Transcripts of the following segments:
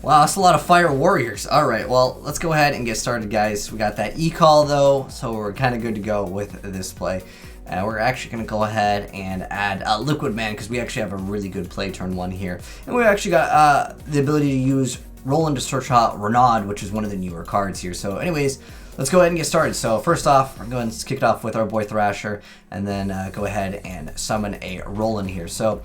Wow, that's a lot of fire warriors. All right, well, let's go ahead and get started, guys. We got that e-call, though, so we're kind of good to go with this play. We're actually going to go ahead and add Liquid Man, because we actually have a really good play turn 1 here. And we actually got the ability to use Roland to search out Renaud, which is one of the newer cards here. So anyways, let's go ahead and get started. So first off, we're going to kick it off with our boy Thrasher, and then go ahead and summon a Roland here. So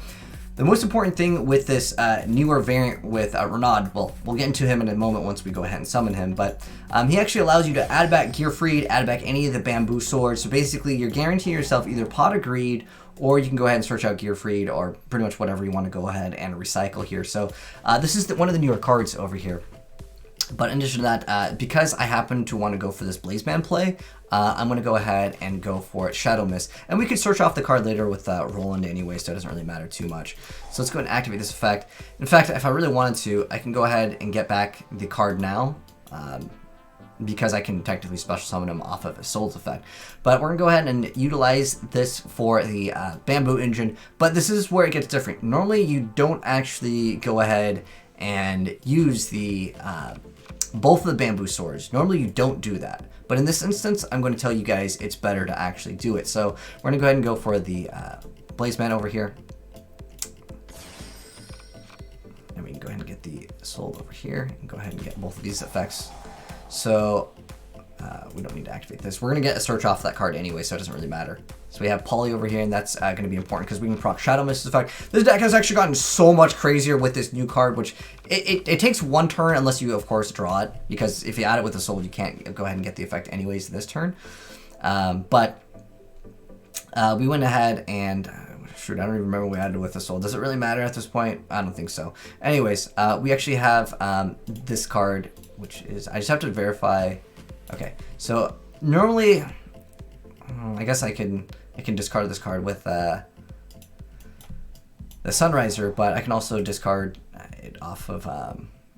the most important thing with this newer variant with Renaud, well, we'll get into him in a moment once we go ahead and summon him, but he actually allows you to add back Gear Freed, add back any of the bamboo swords. So basically, you're guaranteeing yourself either Pot of Greed, or you can go ahead and search out Gear Freed, or pretty much whatever you want to go ahead and recycle here. So this is one of the newer cards over here. But in addition to that, because I happen to want to go for this Blazeman play, I'm going to go ahead and go for Shadow Mist. And we could search off the card later with Roland anyway, so it doesn't really matter too much. So let's go ahead and activate this effect. In fact, if I really wanted to, I can go ahead and get back the card now, because I can technically special summon him off of a Soul's effect. But we're going to go ahead and utilize this for the Bamboo Engine. But this is where it gets different. Normally, you don't actually go ahead and use the both of the bamboo swords. Normally you don't do that, but in this instance I'm going to tell you guys it's better to actually do it. So we're going to go ahead and go for the Blazeman over here, and we can go ahead and get the Soul over here and go ahead and get both of these effects. So we don't need to activate this. We're going to get a search off that card anyway, so it doesn't really matter. So we have Poly over here, and that's going to be important because we can proc Shadow Mist effect. This deck has actually gotten so much crazier with this new card, which it takes 1 turn unless you, of course, draw it. Because if you add it with a Soul, you can't go ahead and get the effect anyways this turn. But we went ahead and... shoot, I don't even remember what we added with the Soul. Does it really matter at this point? I don't think so. Anyways, we actually have this card, which is... I just have to verify... Okay, so normally... I guess I can discard this card with the Sunriser, but I can also discard it off of I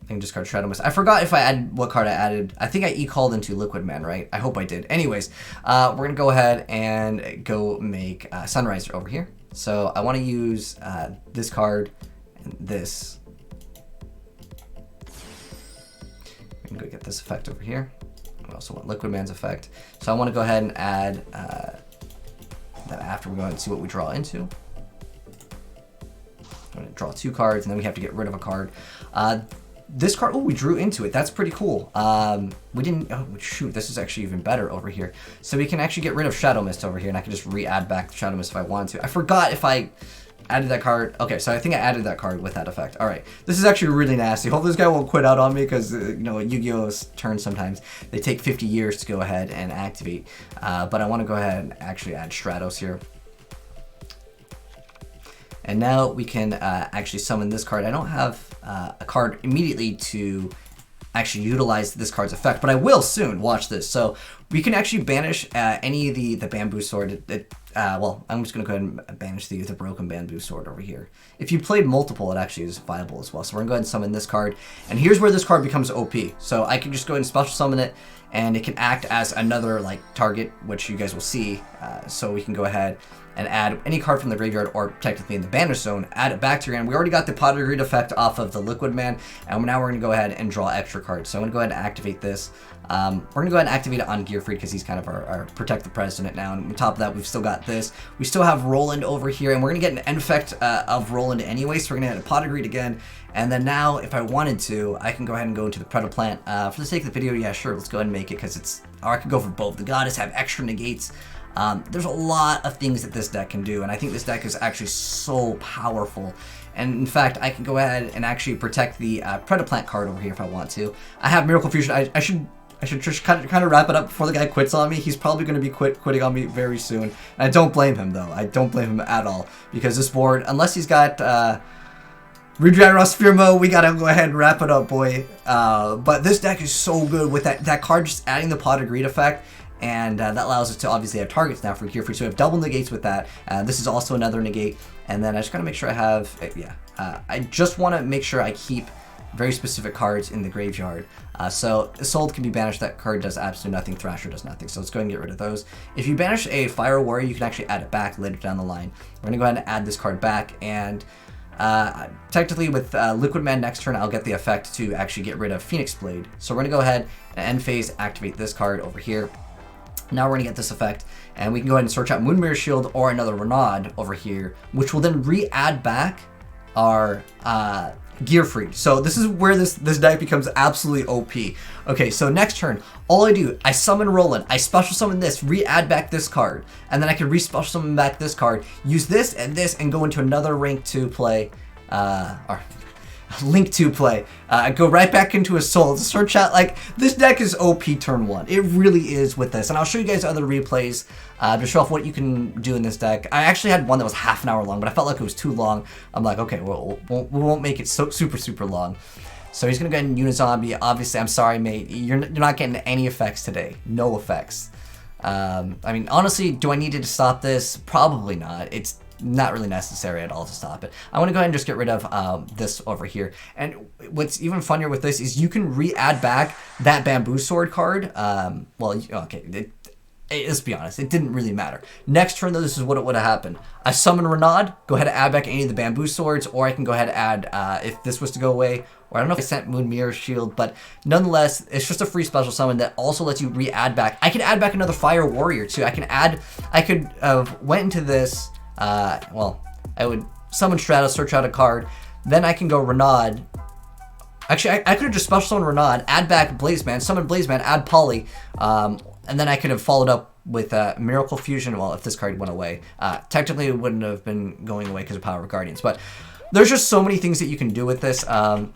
can discard Shadow Mist. I forgot if I added what card I added. I think I e-called into Liquid Man, right? I hope I did. Anyways, we're gonna go ahead and go make Sunriser over here. So I want to use this card and this. We can go get this effect over here. I also want Liquid Man's effect. So I want to go ahead and add that after we go ahead and see what we draw into. I'm going to draw 2 cards, and then we have to get rid of a card. This card, oh, we drew into it. That's pretty cool. We didn't, oh shoot, this is actually even better over here. So we can actually get rid of Shadow Mist over here, and I can just re-add back the Shadow Mist if I wanted to. I forgot if I added that card. Okay, so I think I added that card with that effect. All right, this is actually really nasty. Hopefully this guy won't quit out on me because, you know, Yu-Gi-Oh's turns sometimes, they take 50 years to go ahead and activate. But I want to go ahead and actually add Stratos here. And now we can actually summon this card. I don't have a card immediately to actually utilize this card's effect, but I will soon. Watch this. So we can actually banish any of the bamboo sword. Well, I'm just going to go ahead and banish the broken bamboo sword over here. If you played multiple, it actually is viable as well. So we're going to go ahead and summon this card. And here's where this card becomes OP. So I can just go ahead and special summon it, and it can act as another like target, which you guys will see. So we can go ahead and add any card from the graveyard, or technically in the banish zone, add it back to your hand. We already got the Pot of Greed effect off of the Liquid Man, and now we're going to go ahead and draw extra cards. So I'm going to go ahead and activate this. We're going to go ahead and activate it on Gear Freed because he's kind of our Protect the President now. And on top of that, we've still got this. We still have Roland over here, and we're going to get an end effect of Roland anyway, so we're going to add a Pot of Greed again. And then now, if I wanted to, I can go ahead and go into the Predator Plant. For the sake of the video, yeah, sure, let's go ahead and make it because it's... Or I could go for both. The Goddess have extra negates. There's a lot of things that this deck can do, and I think this deck is actually so powerful. And in fact, I can go ahead and actually protect the Predator Plant card over here if I want to. I have Miracle Fusion. I should just kind of wrap it up before the guy quits on me. He's probably going to be quitting on me very soon. And I don't blame him, though. I don't blame him at all, because this board, unless he's got Regeneros Firmo, we gotta go ahead and wrap it up, boy. But this deck is so good with that card just adding the Pot of Greed effect. And that allows us to obviously have targets now for Gear Freed. So we have double negates with that. This is also another negate. And then I just gotta make sure I have, I just want to make sure I keep very specific cards in the graveyard. So Soul can be banished. That card does absolutely nothing. Thrasher does nothing. So let's go ahead and get rid of those. If you banish a Fire Warrior, you can actually add it back later down the line. We're gonna go ahead and add this card back, and Technically with Liquid Man next turn, I'll get the effect to actually get rid of Phoenix Blade. So we're going to go ahead and end phase, activate this card over here. Now we're going to get this effect, and we can go ahead and search out Moonmirror Shield or another Renaud over here, which will then re-add back our Gear Freed. So this is where this deck becomes absolutely OP. Okay, so next turn, all I do, I summon Roland, I special summon this, re-add back this card, and then I can re-special summon back this card, use this, and go into another rank 2 play, or Link 2 play, go right back into a soul to search out, like, this deck is OP turn 1. It really is with this, and I'll show you guys other replays to show off what you can do in this deck. I actually had one that was half an hour long, but I felt like it was too long. I'm like, okay, well, we won't make it so super long. So he's gonna go ahead and Unizombie. Obviously, I'm sorry, mate, you're not getting any effects today. No effects. I mean, honestly, do I need to stop this? Probably not. It's not really necessary at all to stop it. I want to go ahead and just get rid of this over here. And what's even funnier with this is you can re-add back that Bamboo Sword card. Well, okay, let's be honest, it didn't really matter. Next turn, though, this is what would have happened. I summon Renaud, go ahead and add back any of the Bamboo Swords, or I can go ahead and add, if this was to go away, or I don't know if I sent Moonmirror Shield, but nonetheless, it's just a free special summon that also lets you re-add back. I can add back another Fire Warrior, too. I could have went into this, well, I would summon Stratos, search out a card, then I can go Renaud. Actually, I could have just special summoned Renaud, add back Blazeman, summon Blazeman, add Poly, and then I could have followed up with Miracle Fusion. Well, if this card went away, technically it wouldn't have been going away because of Power of Guardians, but there's just so many things that you can do with this. I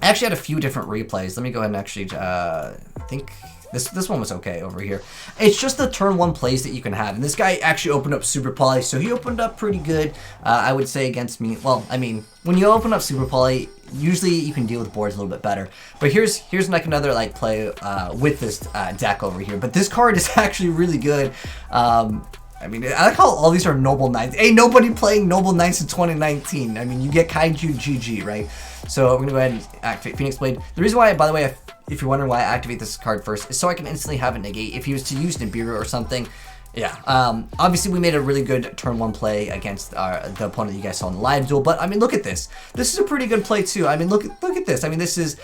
actually had a few different replays. Let me go ahead and actually, I think this one was okay over here. It's just the turn 1 plays that you can have. And this guy actually opened up Super Poly, so he opened up pretty good, I would say, against me. Well, I mean, when you open up Super Poly, usually you can deal with boards a little bit better. But here's like another like play with this deck over here. But this card is actually really good. I mean, I like how all these are Noble Knights. Ain't nobody playing Noble Knights in 2019. I mean, you get Kaiju GG, right? So we're gonna go ahead and activate Phoenix Blade. The reason why, by the way, if you're wondering why I activate this card first, is so I can instantly have it negate. If he was to use Nibiru or something, yeah. Obviously, we made a really good turn 1 play against the opponent that you guys saw in the live duel. But I mean, look at this. This is a pretty good play too. I mean, look at this. I mean, this is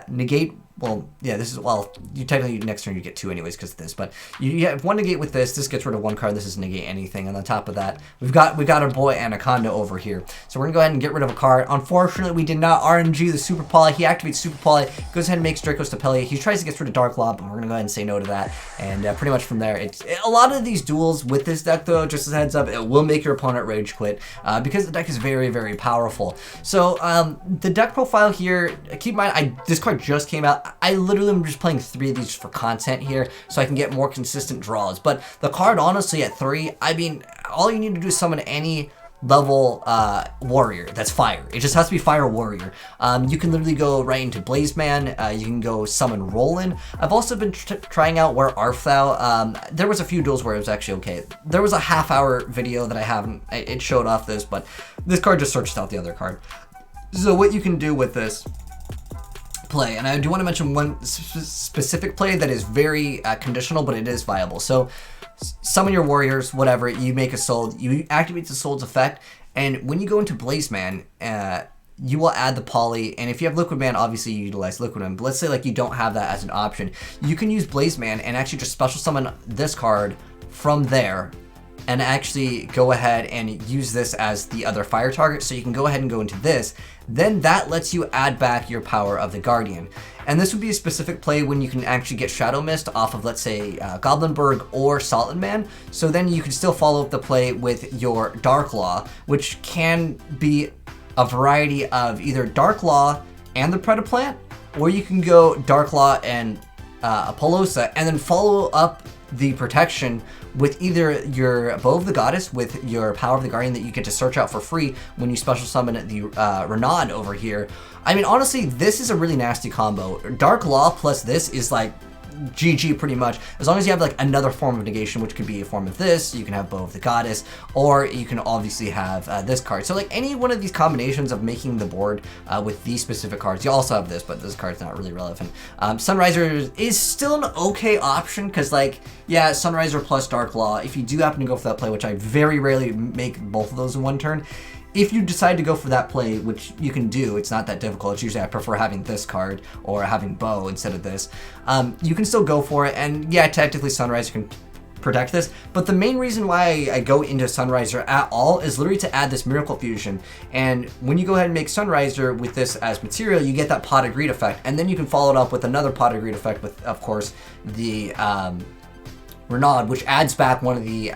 negate. Well, yeah, this is, well, you technically next turn you get 2 anyways because of this, but you have 1 negate with this. This gets rid of 1 card. This is negate anything. And on top of that, we got our boy Anaconda over here. So we're gonna go ahead and get rid of a card. Unfortunately, we did not RNG the Super Poly. He activates Super Poly, goes ahead and makes Dracos Tapelia. He tries to get rid of Dark Law, but we're gonna go ahead and say no to that. And pretty much from there, a lot of these duels with this deck, though, just as a heads up, it will make your opponent rage quit because the deck is very, very powerful. So the deck profile here, keep in mind, this card just came out. I literally am just playing 3 of these for content here so I can get more consistent draws. But the card, honestly, at 3, I mean, all you need to do is summon any level warrior that's fire. It just has to be Fire Warrior. You can literally go right into Blazeman. You can go summon Roland. I've also been trying out Where Art Thou. There was a few duels where it was actually okay. There was a half-hour video that I haven't, it showed off this, but this card just searched out the other card. So what you can do with this play, and I do want to mention one specific play that is very conditional, but it is viable. So summon your warriors, whatever, you make a soul, you activate the soul's effect, and when you go into Blazeman, you will add the Poly, and if you have Liquid Man, obviously you utilize Liquid Man, but let's say like you don't have that as an option, you can use Blazeman and actually just special summon this card from there, and actually go ahead and use this as the other fire target. So you can go ahead and go into this. Then that lets you add back your Power of the Guardian. And this would be a specific play when you can actually get Shadow Mist off of, let's say, Goblinberg or Saltlandman. So then you can still follow up the play with your Dark Law, which can be a variety of either Dark Law and the Predaplant, or you can go Dark Law and Apollosa, and then follow up the protection with either your Bow of the Goddess with your Power of the Guardian that you get to search out for free when you special summon the Renaud over here. I mean, honestly, this is a really nasty combo. Dark Law plus this is like GG pretty much, as long as you have like another form of negation, which could be a form of this. You can have Bow of the Goddess, or you can obviously have this card. So like any one of these combinations of making the board with these specific cards. You also have this, but this card's not really relevant. Sunriser is still an okay option because, like, yeah, Sunriser plus Dark Law, if you do happen to go for that play, which I very rarely make both of those in one turn, if you decide to go for that play, which you can do, it's not that difficult. It's usually I prefer having this card or having bow instead of this. You can still go for it, and yeah, technically Sunriser can protect this, but the main reason why I go into Sunriser at all is literally to add this Miracle Fusion. And when you go ahead and make Sunriser with this as material, you get that Pot of Greed effect, and then you can follow it up with another Pot of Greed effect with, of course, the Renaud, which adds back one of the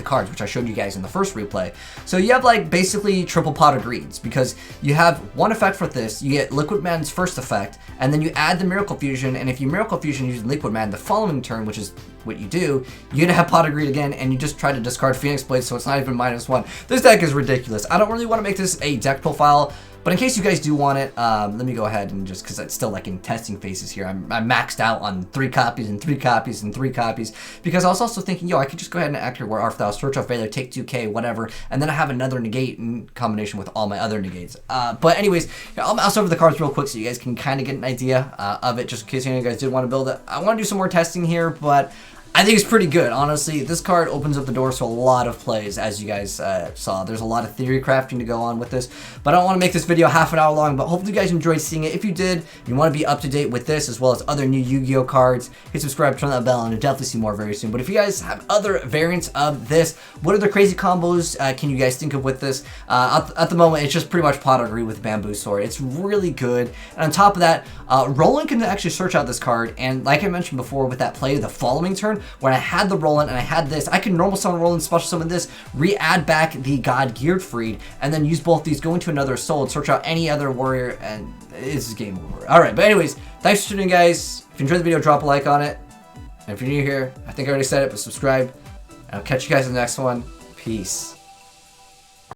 cards, which I showed you guys in the first replay. So you have like basically triple Pot of Greeds, because you have one effect for this, you get Liquid Man's first effect, and then you add the Miracle Fusion, and if you Miracle Fusion using Liquid Man the following turn, which is what you do, you're gonna have Pot of Greed again, and you just try to discard Phoenix Blade, so it's not even -1. This deck is ridiculous. I don't really want to make this a deck profile, but in case you guys do want it, let me go ahead and just, because it's still like in testing phases here, I'm maxed out on 3 copies and 3 copies and 3 copies, because I was also thinking, yo, I could just go ahead and activate War Arthal, search off Valor, take 2k, whatever, and then I have another negate in combination with all my other negates. But anyways, I'll mouse over the cards real quick so you guys can kind of get an idea of it, just in case any of you guys did want to build it. I want to do some more testing here, but I think it's pretty good, honestly. This card opens up the doors to a lot of plays, as you guys saw. There's a lot of theory crafting to go on with this, but I don't want to make this video half an hour long, but hopefully you guys enjoyed seeing it. If you did, you want to be up to date with this, as well as other new Yu-Gi-Oh cards, hit subscribe, turn that bell, and you'll definitely see more very soon. But if you guys have other variants of this, what other crazy combos can you guys think of with this? At the moment, it's just pretty much Pot of Greed with Bamboo Sword. It's really good. And on top of that, Roland can actually search out this card, and like I mentioned before with that play the following turn, when I had the Roland and I had this, I can normal summon Roland, special summon this, re-add back the God Gearfried, and then use both these, go into another soul, and search out any other warrior, and it's game over. Alright, but anyways, thanks for tuning in, guys. If you enjoyed the video, drop a like on it. And if you're new here, I think I already said it, but subscribe. And I'll catch you guys in the next one. Peace.